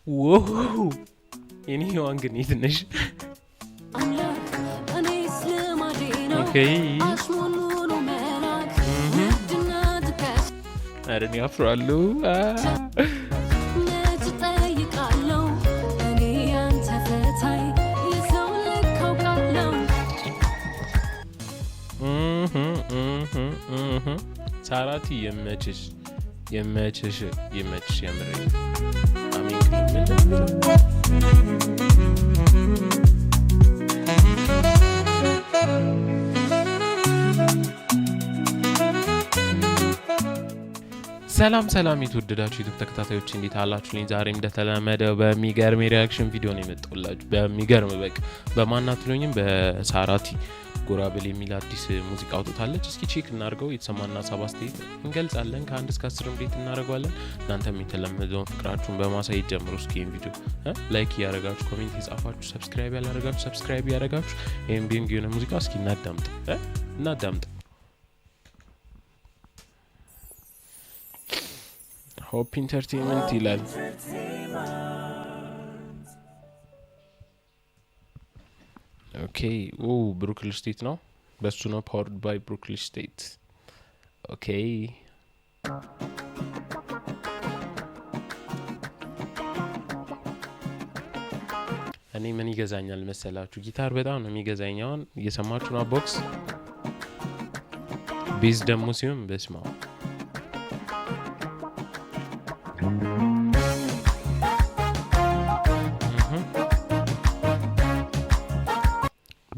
Whoa! Anyone can eat this. Okay. I don't know after all. Sarati yemechish yemre. ሰላም የተወደዳችሁ ዩቲዩብ ተከታታዮች እንዴት አላችሁልኝ? ዛሬም እንደተለመደው በሚገርም ሪአክሽን ቪዲዮ ነው የመጣሁላችሁ። በሚገርም በቃ በማናትሉኝም በሳራቲ ጎራበል የሚል አዲስ ሙዚቃ አውጥታለች። እስኪ ቼክ እናርገው፣ የተሰማና ሀሳብ አስተያየት እንገልጻለን። ከ1 እስከ 10 እንዴት እናደርጋለን። እናንተም የተለመደውን ፍቅራችሁን በማሳየት ጀምሩ። እስኪ ይሄን ቪዲዮ ላይክ ያረጋችሁ፣ ኮሜንት የጻፋችሁ፣ ሰብስክራይብ ያላረጋችሁ ሰብስክራይብ ያረጋችሁ። ይሄን ቢንግ የሆነ ሙዚቃ እስኪ እናዳምጥ። ሆፕ ኢንተርቴይንመንት ይላል። ኦኬ ብሩክል ስቴት ነው፣ በሱ ነው ፓወርድ ባይ ብሩክል ስቴት። ኦኬ እኔ ምን ይገዛኛል መሰላችሁ? ጊታር በጣም ነው የሚገዛኝ። አሁን እየሰማችሁ ነው። ቦክስ ቤዝ ደግሞ ሲሆን በስማ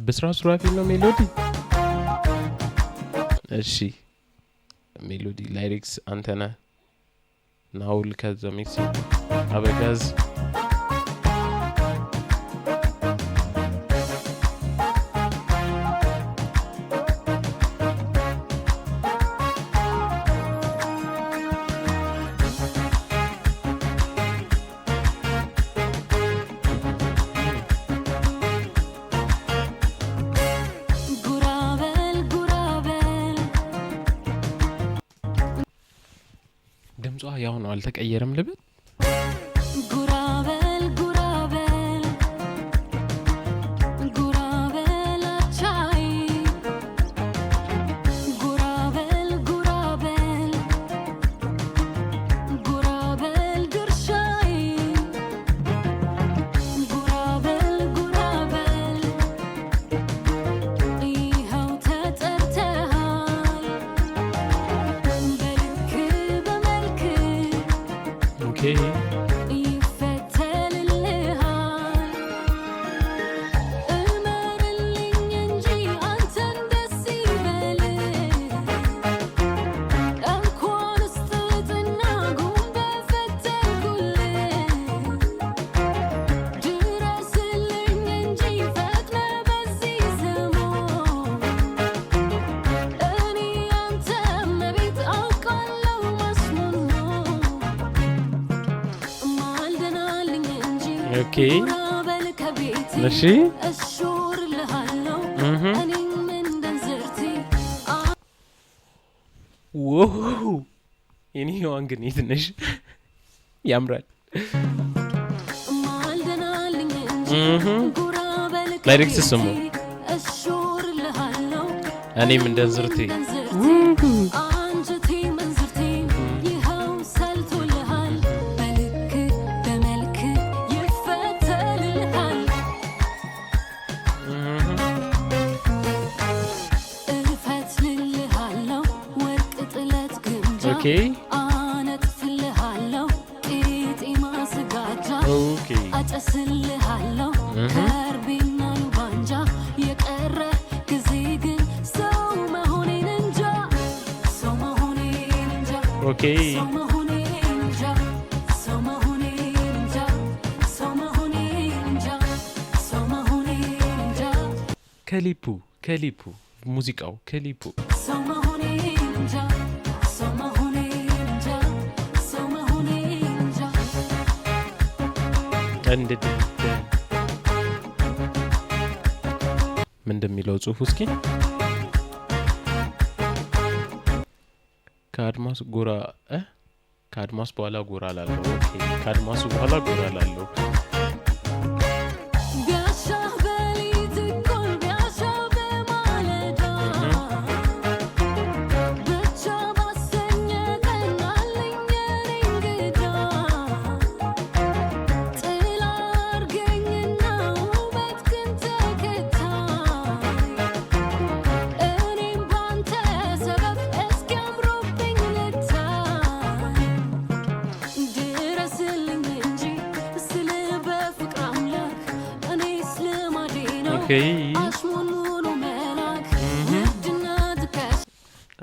በስራ ሱራፊል ነው ሜሎዲ። እሺ ሜሎዲ ላይሪክስ አንተና ናውል ከዛ ሚክስ አበጋዝ ድምጿ ያው ነው፣ አልተቀየረም። ልብል ኦኬ እሺ የኔዋን ግን የት ነሽ? ያምራል። ላይሪክስ ስሙ እኔም እንደንዝርቴ Okay. Okay. ከሊፑ ሙዚቃው ከሊፑ ምን እንደሚለው ጽሁፍ እስኪ ከአድማስ ጎራ ከአድማስ በኋላ ጎራ ላለው ኦኬ ከአድማሱ በኋላ ጎራ ላለው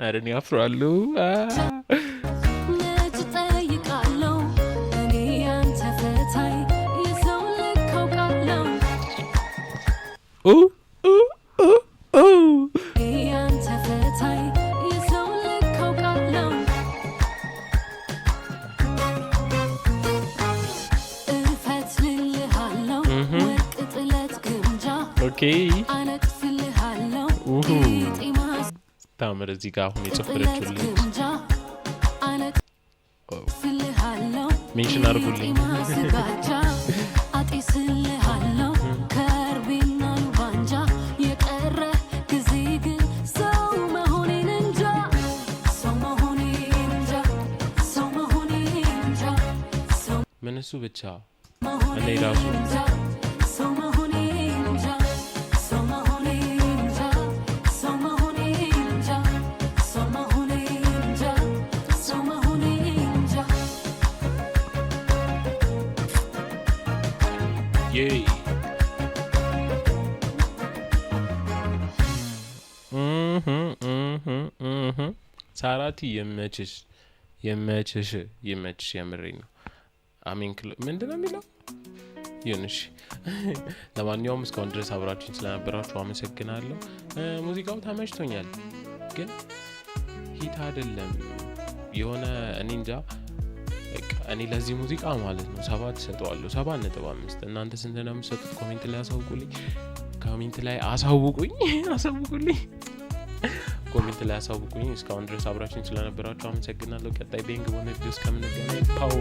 አረን ያፍራሉ ጠይቃለው እኔ ያንተ ፈታይ የሰው ልካውቃለው ያንተ ፈታይ የሰው ልካውቃለው እፈትልልሃለው ወርቅ ጥለት ግምጃ አነጥፍልሃለው ታምር እዚህ ጋር አሁን የጨፈረችልኝ ሜንሽን አድርጉልኝ አጤስልሃለው ከርቤና ሉባንጃ የቀረ ጊዜ ግን ሰው መሆኔን እንጃ ሰው መሆኔን እንጃ ሰው መሆኔን እንጃ ምን እሱ ብቻ እኔ ራሱ ሳራቲ የመችሽ የምሬ ነው አሜን ምንድነው የሚለው ይሁንሽ ለማንኛውም እስካሁን ድረስ አብራችሁኝ ስለነበራችሁ አመሰግናለሁ ሙዚቃው ተመችቶኛል ግን ሂት አይደለም የሆነ እኔ እንጃ እኔ ለዚህ ሙዚቃ ማለት ነው 7 ሰጠዋለሁ 7.5 እናንተ ስንት ነው የምትሰጡት ኮሜንት ላይ አሳውቁኝ ኮሜንት ላይ አሳውቁኝ እስካሁን ድረስ አብራችሁኝ ስለነበራችሁ አመሰግናለሁ ቀጣይ ቤንግ ሆነ ቪዲዮስ ከምንገናኝ ፓው